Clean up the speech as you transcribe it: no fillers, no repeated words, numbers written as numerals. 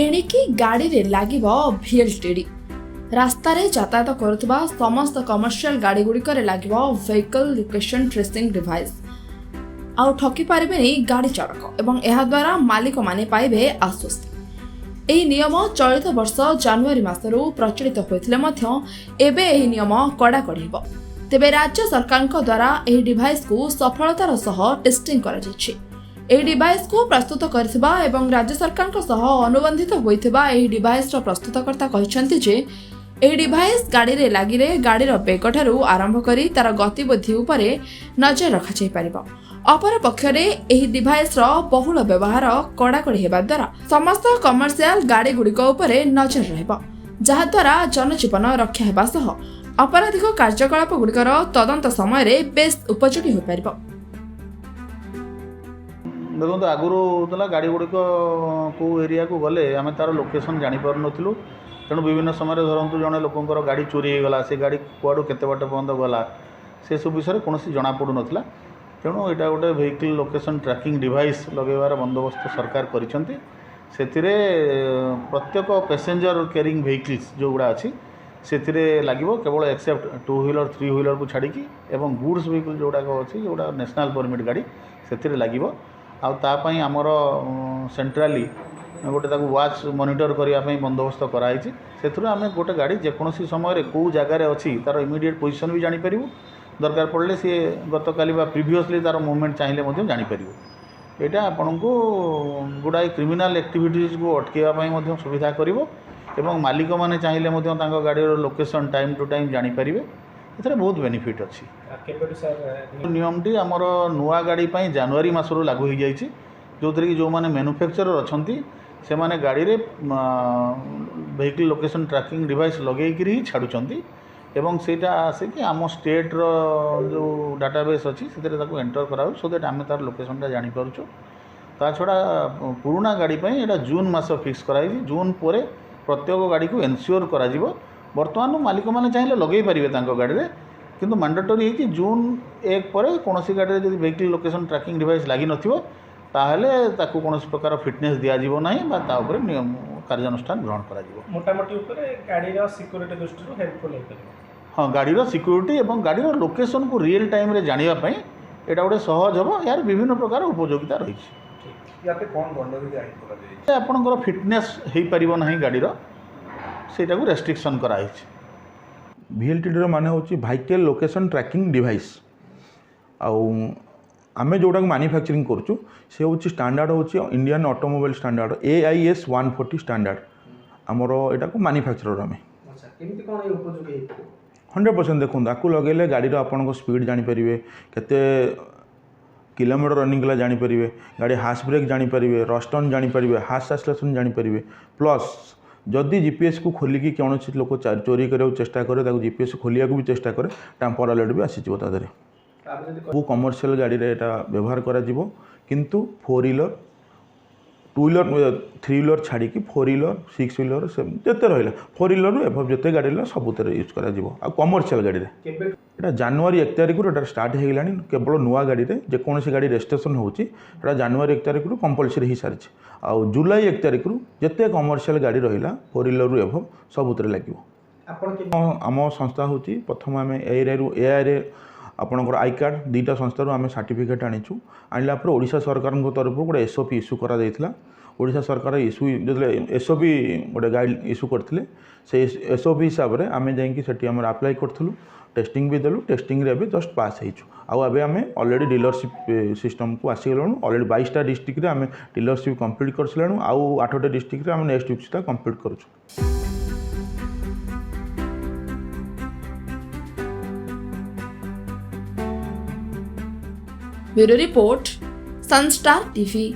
एणिकी गाड़ी रे लागिबो VLTD रास्ता रे यातायात करुवा समस्त कमर्शियल गाड़ी गुड़िक लागिबो व्हीकल लोकेशन ट्रेसिंग डिवाइस। आउ ठकी पारिबेनी गाड़ी चालक एवं एहा द्वारा मालिक माने पाइबे आश्वस्ति। एही नियम चलित वर्ष जनवरी मासरू प्रचलित होइथिले मध्य एबे एही नियम कड़ाकड़ी हेबो। तेबे राज्य सरकार द्वारा एही डिवाइस को सफलतार सह टेस्टिंग करा जायछि। एही डिवाइस को प्रस्तुत करथिबा एवं राज्य सरकार सह अनुबंधित होइथिबा एही डिवाइस रो प्रस्तुतकर्ता कहिसंति जे एही डिवाइस गाड़ी रे लागिरे गाड़ीर बेग ठारू आरंभ करी तार गतिविधि उपरे नजर रखा जाय परिबो। अपर पक्षरे एही डिवाइस रो बहुल व्यवहार कड़ाकड़ी हेबा द्वारा समस्त कमर्शियल गाड़ी गुड़िक उपरे नजर रहबो, जहा द्वारा जनजीवन रक्षा हेबा सह अपराधिक कार्यकलाप गुड़िकर तदंत समय रे बेस उपयोगी हो परिबो। देखो आगुरी होता गाड़ी गुड़िक कौ एरिया को गले आम तार लोकेशन जापर नु तेणु विभिन्न समय धरतु जड़े लोकर गाड़ी चोरी होगला से गाड़ी कुआड़ू केते बाट पर्यंत गला से सब विषय कौन जना पड़ू नाला। तेणु यहाँ गोटे व्हीकल लोकेशन ट्रैकिंग डिवाइस लगेबार बंदोबस्त सरकार करिसेंती। सेतिरे प्रत्येक पैसेंजर कैरिंग व्हीकल्स जो गुड़ा अच्छी से लगे केवल एक्सेप्ट 2 व्हीलर 3 व्हीलर को छाड़ी एवं गुड्स व्हीकल जोड़ाक अच्छी जोड़ा नेशनल परमिट गाड़ी से लगे आउापी आमर सेंट्राली गोटे वाच मॉनिटर करने बंदोबस्त कराई से आम गोटे गाड़ी जेकोसी समय कौ जगार अच्छी तार इमिडिएट पोजिशन भी जापर दरकार पड़े सी गत काली प्रिवियसली तार मूवमेंट चाहिए जापर यहाँ आपण को गुड़ाए क्रिमिनाल एक्टिविटीज को अटकेवाई सुविधा कर मालिक मैंने चाहिए गाड़ी लोकेशन टाइम टू टाइम जापर ये बहुत बेनिफिट अच्छी। नियमटी आमर नुआ गाड़ी जनवरी मासरू लागू हो जाए जो थी जो मैंने मैन्युफैक्चरर अच्छा से माने गाड़ी रे व्हीकल लोकेशन ट्रैकिंग डिवाइस लगेक ही छाड़ुंट एवं सेटा आसिक आम स्टेट रो जो डाटाबेस अच्छी से एंटर कराऊ सो दैट आम तार लोकेशन जापर। ता छड़ा पुराना गाड़ी यहाँ जून मास फिक्स कराई जून पर प्रत्येक गाड़ी को एनश्योर करा बर्तमान मालिक मैंने चाहिए लगे पारे गाड़ी में किंतु मैंडेटरी है कि जून 1 पर कौन सी गाड़ी में व्हीकल लोकेशन ट्रैकिंग डिवाइस लगी ताहले ताकू कौन प्रकार फिटनेस दिज्व ना नियम कार्यानुष्ठान ग्रहण करा मोटामोटी गाड़ी सिक्योरिटी दृष्टि हेल्पफुल है। हाँ गाड़ी सिक्योरिटी और गाड़ी लोकेशन को रियल टाइम रे जानिबा पई एटा गोटे सहज हम यार विभिन्न प्रकार उपयोगिता रही आपंकर फिटनेस हो पार ना गाड़ी सेटा को रेस्ट्रिक्शन कराई। VLTD माने होची व्हीकल लोकेशन ट्रैकिंग डिवाइस आमे जोटा मैन्युफैक्चरिंग करूँ से हूँ स्टैंडर्ड हूँ Indian automobile standard AIS 140 standard आमर यहाँ को मैन्युफैक्चरर आम 100% देखो आपको लगेले गाड़ी आपन स्पीड जापर केते किलोमीटर रनिंग कला जापर गाड़ी हास ब्रेक जापर रस्टन जापर हास एक्सेलरेशन जापर प्लस जदि GPS को खोलिकी कौन लोक चोरी करने चेष्टा करे GPS खोलिया भी चेष्टा करे टाम्पर अलर्ट भी आसीज तादे वो कमर्शियल गाड़ी रे एटा व्यवहार करा जिवो किंतु 4 व्हीलर 2 व्हीलर 3 व्हीलर छाड़ी 4 व्हीलर 6 व्हीलर जिते रहा 4 व्हीलर एवं जिते गाड़ी सबुत यूज करा जिवो आ कमर्शियल गाड़ी रे एटा जनवरी 1 तारिख रू स्टार्ट हो गलानी केवल नुआ गाड़ी रे जेकोसी गाड़ी रजिस्ट्रेशन होची एटा जनवरी 1 तारिख रू कंपलसरी हो सारी आ जुलाई 1 तारिख रू जिते कमर्शियल गाड़ी रहा 4 व्हीलर एवं सबुत लगे आम संस्था होची प्रथम आम एआई आपणकर आई कार्ड 2टा संस्थार आम सर्टिफिकेट आनीचु आनला ओडिशा सरकार तरफ गोटे SOP इश्यू करा ओडिशा सरकार इश्यू जो SOP गोटे गाइड इश्यू करते से SOP हिसाब से आम जाकि आप्लाय करूँ टेस्टिंग भी देलु टेस्टिंग रे जस्ट पास होइछु आबे आम ऑलरेडी डीलरशिप सिस्टम को आसीगलु ऑलरेडी 22टा डिस्ट्रिक्ट आम डीलरशिप कंप्लीट करसलु आउ 8टा डिस्ट्रिक्ट आम नेक्स्ट वीक सुधा कंप्लीट करूछु। Bureau report Sunstar TV.